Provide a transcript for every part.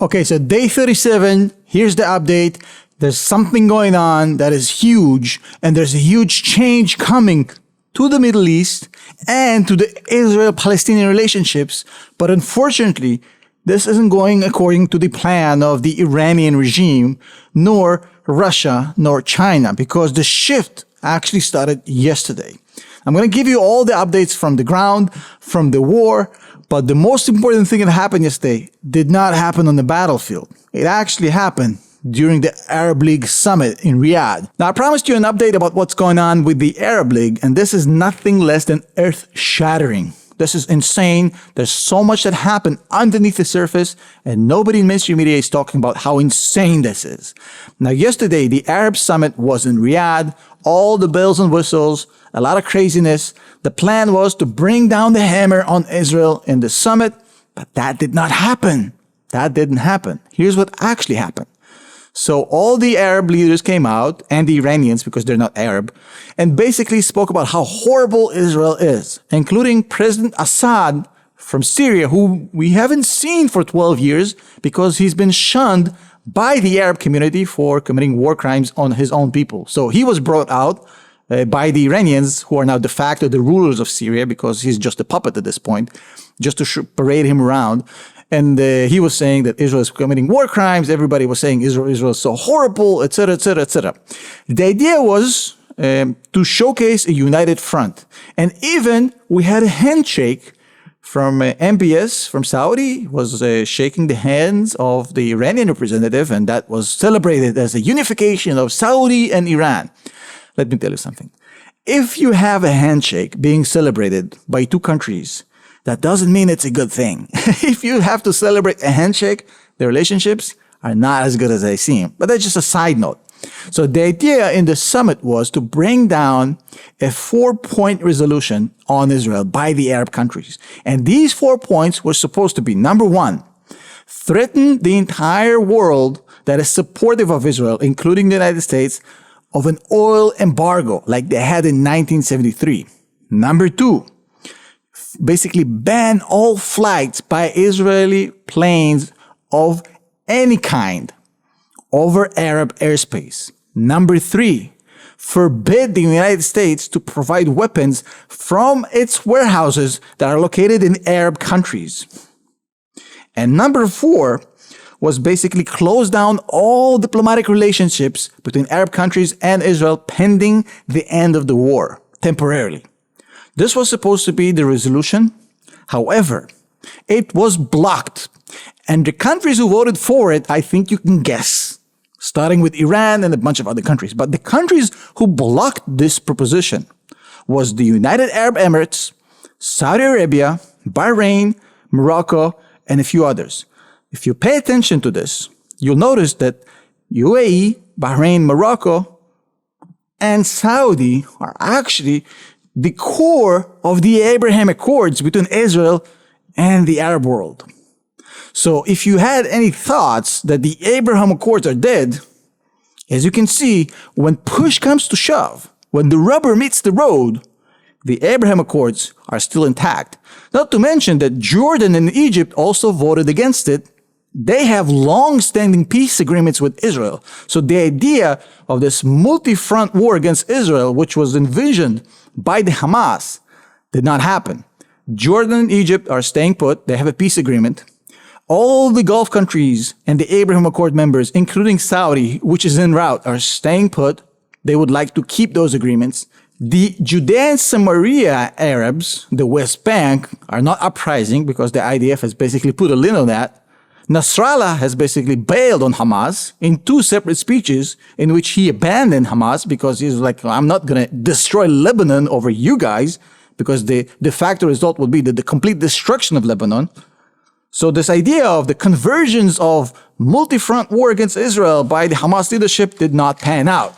Okay, so day 37, here's the update. There's something going on that is huge, and there's a huge change coming to the Middle East and to the Israel-Palestinian relationships. But unfortunately, this isn't going according to the plan of the Iranian regime, nor Russia, nor China, because the shift actually started yesterday. I'm going to give you all the updates from the ground, from the war, but the most important thing that happened yesterday did not happen on the battlefield. It actually happened during the Arab League summit in Riyadh. Now, I promised you an update about what's going on with the Arab League, and this is nothing less than earth-shattering. This is insane. There's so much that happened underneath the surface, and nobody in mainstream media is talking about how insane this is. Now, yesterday, the Arab summit was in Riyadh. All the bells and whistles, a lot of craziness. The plan was to bring down the hammer on Israel in the summit, but that did not happen. That didn't happen. Here's what actually happened. So all the Arab leaders came out, and the Iranians, because they're not Arab, and basically spoke about how horrible Israel is, including President Assad from Syria, who we haven't seen for 12 years because he's been shunned by the Arab community for committing war crimes on his own people. So he was brought out by the Iranians, who are now de facto the rulers of Syria, because he's just a puppet at this point, just to parade him around. And he was saying that Israel is committing war crimes. Everybody was saying Israel is so horrible, etc., etc., etc. The idea was to showcase a united front. And even we had a handshake from MBS from Saudi, was shaking the hands of the Iranian representative, and that was celebrated as a unification of Saudi and Iran. Let me tell you something. If you have a handshake being celebrated by two countries, that doesn't mean it's a good thing. If you have to celebrate a handshake, the relationships are not as good as they seem. But that's just a side note. So the idea in the summit was to bring down a 4-point resolution on Israel by the Arab countries. And these 4 points were supposed to be, number one, threaten the entire world that is supportive of Israel, including the United States, of an oil embargo like they had in 1973. Number two, basically ban all flights by Israeli planes of any kind over Arab airspace. Number three, forbid the United States to provide weapons from its warehouses that are located in Arab countries. And number four was basically close down all diplomatic relationships between Arab countries and Israel pending the end of the war, temporarily. This was supposed to be the resolution. However, it was blocked. And the countries who voted for it, I think you can guess, starting with Iran and a bunch of other countries. But the countries who blocked this proposition was the United Arab Emirates, Saudi Arabia, Bahrain, Morocco, and a few others. If you pay attention to this, you'll notice that UAE, Bahrain, Morocco, and Saudi are actually the core of the Abraham Accords between Israel and the Arab world. So if you had any thoughts that the Abraham Accords are dead, as you can see, when push comes to shove, when the rubber meets the road, the Abraham Accords are still intact. Not to mention that Jordan and Egypt also voted against it. They have long-standing peace agreements with Israel. So the idea of this multi-front war against Israel, which was envisioned by the Hamas, did not happen. Jordan and Egypt are staying put. They have a peace agreement. All the Gulf countries and the Abraham Accord members, including Saudi, which is en route, are staying put. They would like to keep those agreements. The Judea and Samaria Arabs, the West Bank, are not uprising because the IDF has basically put a lid on that. Nasrallah has basically bailed on Hamas in two separate speeches in which he abandoned Hamas because he's like, I'm not going to destroy Lebanon over you guys, because the de facto result would be the complete destruction of Lebanon. So this idea of the convergence of multi-front war against Israel by the Hamas leadership did not pan out.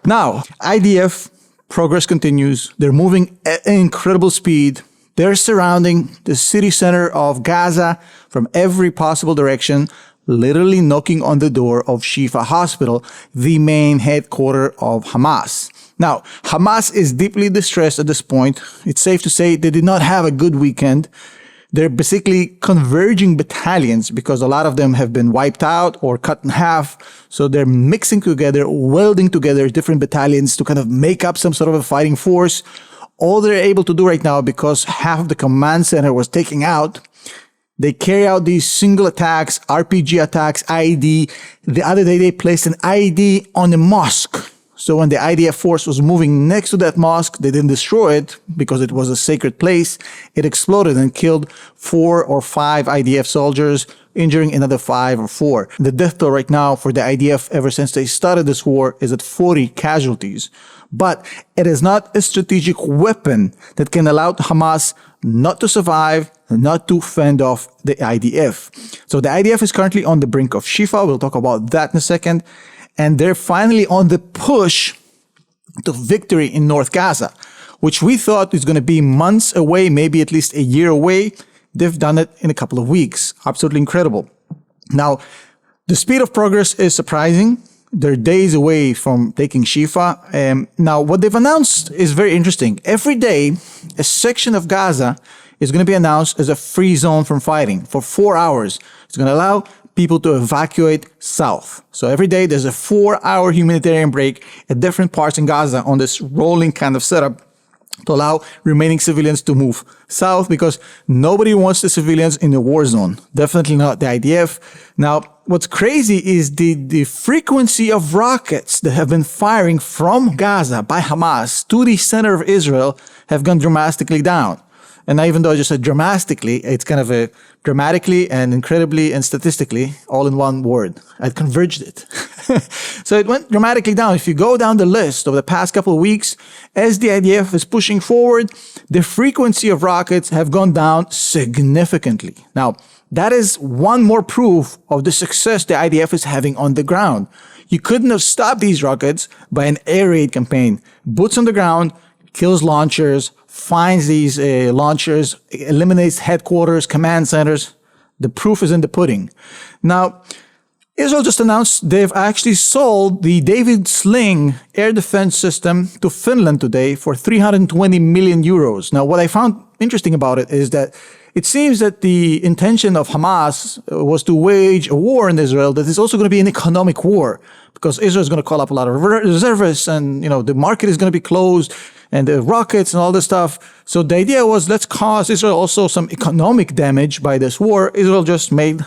Now, IDF progress continues. They're moving at an incredible speed. They're surrounding the city center of Gaza from every possible direction, literally knocking on the door of Shifa Hospital, the main headquarters of Hamas. Now, Hamas is deeply distressed at this point. It's safe to say they did not have a good weekend. They're basically converging battalions because a lot of them have been wiped out or cut in half. So they're mixing together, welding together different battalions to kind of make up some sort of a fighting force. All they're able to do right now, because half of the command center was taken out, they carry out these single attacks, RPG attacks, IED. The other day, they placed an IED on a mosque. So when the IDF force was moving next to that mosque, they didn't destroy it because it was a sacred place. It exploded and killed 4 or 5 IDF soldiers, injuring another 5 or 4. The death toll right now for the IDF ever since they started this war is at 40 casualties. But it is not a strategic weapon that can allow Hamas not to survive, not to fend off the IDF. So the IDF is currently on the brink of Shifa. We'll talk about that in a second. And they're finally on the push to victory in North Gaza, which we thought is going to be months away, maybe at least a year away. They've done it in a couple of weeks. Absolutely incredible. Now, the speed of progress is surprising. They're days away from taking Shifa. Now, what they've announced is very interesting. Every day, a section of Gaza is going to be announced as a free zone from fighting for 4 hours. It's going to allow people to evacuate south. So every day there's a 4-hour humanitarian break at different parts in Gaza on this rolling kind of setup to allow remaining civilians to move south, because nobody wants the civilians in the war zone. Definitely not the IDF. Now, what's crazy is the frequency of rockets that have been firing from Gaza by Hamas to the center of Israel have gone dramatically down. And even though I just said dramatically, it's kind of a dramatically and incredibly and statistically all in one word. I converged it. So it went dramatically down. If you go down the list of the past couple of weeks, as the IDF is pushing forward, the frequency of rockets have gone down significantly. Now, that is one more proof of the success the IDF is having on the ground. You couldn't have stopped these rockets by an air raid campaign. Boots on the ground, kills launchers, finds these launchers, eliminates headquarters, command centers. The proof is in the pudding. Now, Israel just announced they've actually sold the David Sling air defense system to Finland today for 320 million euros. Now, what I found interesting about it is that it seems that the intention of Hamas was to wage a war in Israel that is also going to be an economic war, because Israel is going to call up a lot of reservists, and the market is going to be closed, and the rockets and all this stuff. So the idea was, let's cause Israel also some economic damage by this war. Israel just made,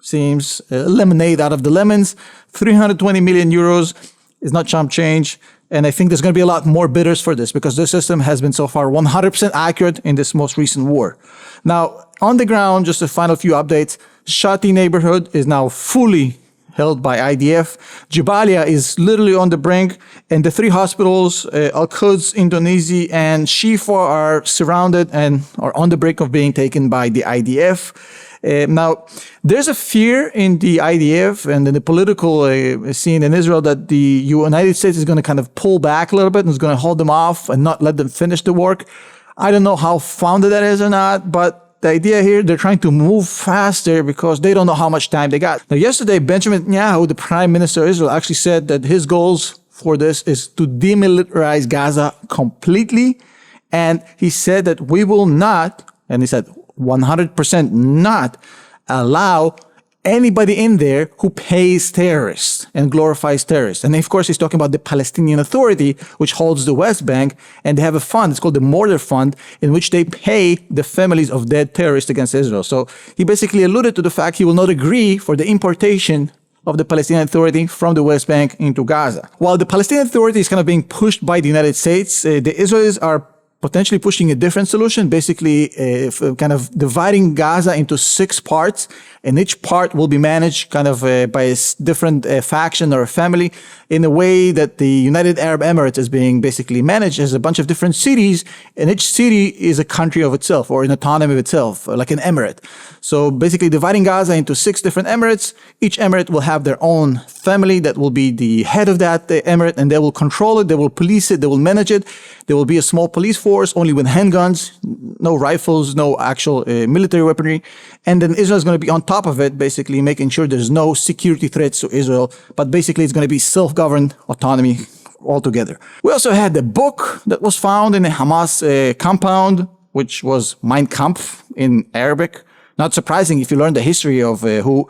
seems, lemonade out of the lemons. 320 million euros is not chump change. And I think there's going to be a lot more bidders for this, because this system has been so far 100% accurate in this most recent war. Now, on the ground, just a final few updates. Shati neighborhood is now fully held by IDF. Jabalia is literally on the brink, and the 3 hospitals, Al-Quds, Indonesia, and Shifa, are surrounded and are on the brink of being taken by the IDF. Now, there's a fear in the IDF and in the political scene in Israel that the United States is going to kind of pull back a little bit and is going to hold them off and not let them finish the work. I don't know how founded that is or not, but the idea here, they're trying to move faster because they don't know how much time they got. Now, yesterday, Benjamin Netanyahu, the Prime Minister of Israel, actually said that his goals for this is to demilitarize Gaza completely. And he said that we will not, and he said 100% not allow anybody in there who pays terrorists and glorifies terrorists. And of course, he's talking about the Palestinian Authority, which holds the West Bank, and they have a fund, it's called the Mortar Fund, in which they pay the families of dead terrorists against Israel. So he basically alluded to the fact he will not agree for the importation of the Palestinian Authority from the West Bank into Gaza. While the Palestinian Authority is kind of being pushed by the United States, the Israelis are potentially pushing a different solution, basically kind of dividing Gaza into 6 parts, and each part will be managed kind of by a different faction or a family, in a way that the United Arab Emirates is being basically managed as a bunch of different cities, and each city is a country of itself or an autonomy of itself, like an emirate. So basically dividing Gaza into 6 different emirates. Each emirate will have their own family that will be the head of that emirate, and they will control it, they will police it, they will manage it. There will be a small police force, only with handguns, no rifles, no actual military weaponry. And then Israel is going to be on top of it, basically making sure there's no security threats to Israel. But basically, it's going to be self-governed autonomy altogether. We also had the book that was found in a Hamas compound. which was Mein Kampf in Arabic. Not surprising if you learn the history of who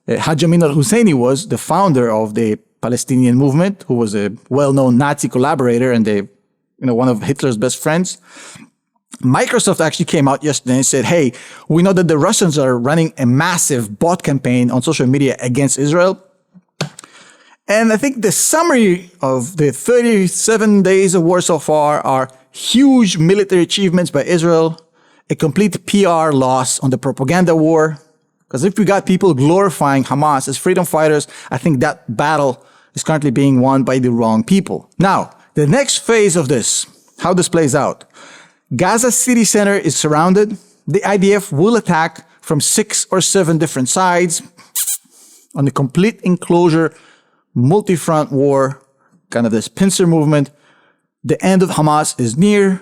Haj Amin al-Husseini was, the founder of the Palestinian movement, who was a well-known Nazi collaborator and one of Hitler's best friends. Microsoft actually came out yesterday and said, hey, we know that the Russians are running a massive bot campaign on social media against Israel. And I think the summary of the 37 days of war so far are huge military achievements by Israel, a complete PR loss on the propaganda war. Because if we got people glorifying Hamas as freedom fighters, I think that battle is currently being won by the wrong people. Now, the next phase of this, how this plays out. Gaza city center is surrounded. The IDF will attack from 6 or 7 different sides on the complete enclosure, multi-front war, kind of this pincer movement. The end of Hamas is near.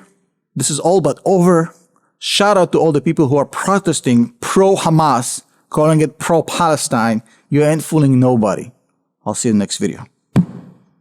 This is all but over. Shout out to all the people who are protesting pro-Hamas, calling it pro-Palestine. You ain't fooling nobody. I'll see you in the next video.